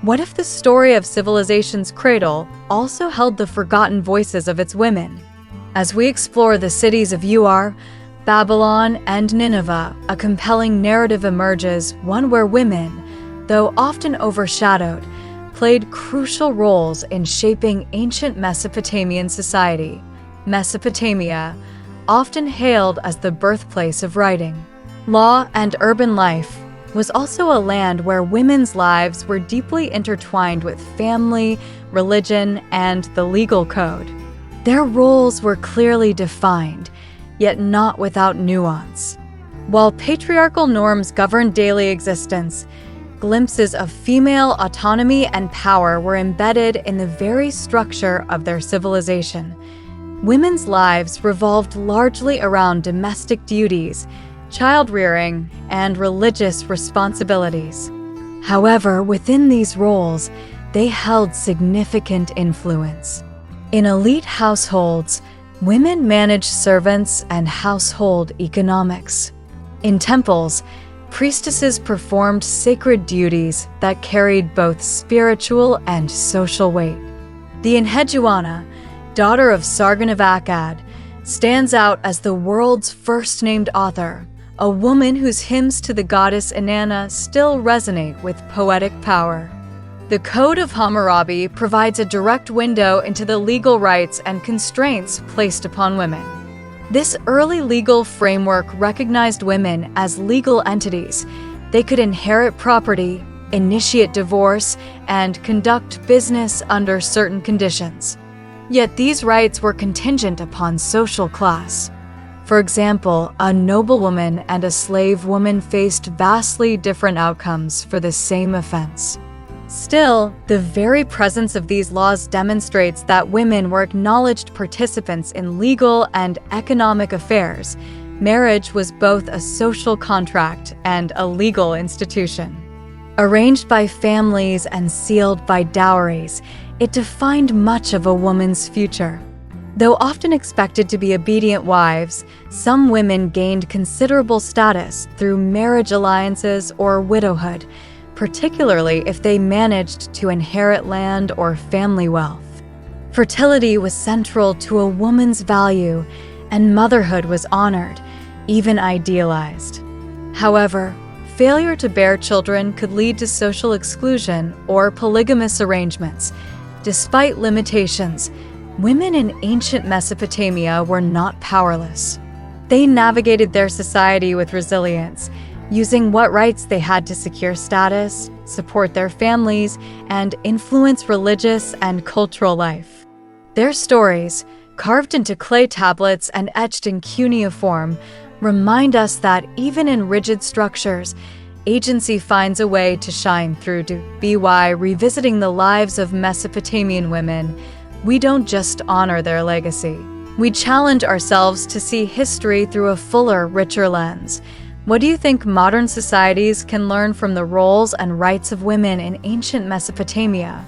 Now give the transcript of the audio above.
What if the story of civilization's cradle also held the forgotten voices of its women? As we explore the cities of Ur, Babylon, and Nineveh, a compelling narrative emerges, one where women, though often overshadowed, played crucial roles in shaping ancient Mesopotamian society. Mesopotamia, often hailed as the birthplace of writing, law, and urban life, was also a land where women's lives were deeply intertwined with family, religion, and the legal code. Their roles were clearly defined, yet not without nuance. While patriarchal norms governed daily existence, glimpses of female autonomy and power were embedded in the very structure of their civilization. Women's lives revolved largely around domestic duties, child-rearing, and religious responsibilities. However, within these roles, they held significant influence. In elite households, women managed servants and household economics. In temples, priestesses performed sacred duties that carried both spiritual and social weight. The Enheduanna, daughter of Sargon of Akkad, stands out as the world's first named author, a woman whose hymns to the goddess Inanna still resonate with poetic power. The Code of Hammurabi provides a direct window into the legal rights and constraints placed upon women. This early legal framework recognized women as legal entities. They could inherit property, initiate divorce, and conduct business under certain conditions. Yet these rights were contingent upon social class. For example, a noblewoman and a slave woman faced vastly different outcomes for the same offense. Still, the very presence of these laws demonstrates that women were acknowledged participants in legal and economic affairs. Marriage was both a social contract and a legal institution. Arranged by families and sealed by dowries, it defined much of a woman's future. Though often expected to be obedient wives, some women gained considerable status through marriage alliances or widowhood, particularly if they managed to inherit land or family wealth. Fertility was central to a woman's value, and motherhood was honored, even idealized. However, failure to bear children could lead to social exclusion or polygamous arrangements. Despite limitations, women in ancient Mesopotamia were not powerless. They navigated their society with resilience, using what rights they had to secure status, support their families, and influence religious and cultural life. Their stories, carved into clay tablets and etched in cuneiform, remind us that even in rigid structures, agency finds a way to shine through. By revisiting the lives of Mesopotamian women, we don't just honor their legacy. We challenge ourselves to see history through a fuller, richer lens. What do you think modern societies can learn from the roles and rights of women in ancient Mesopotamia?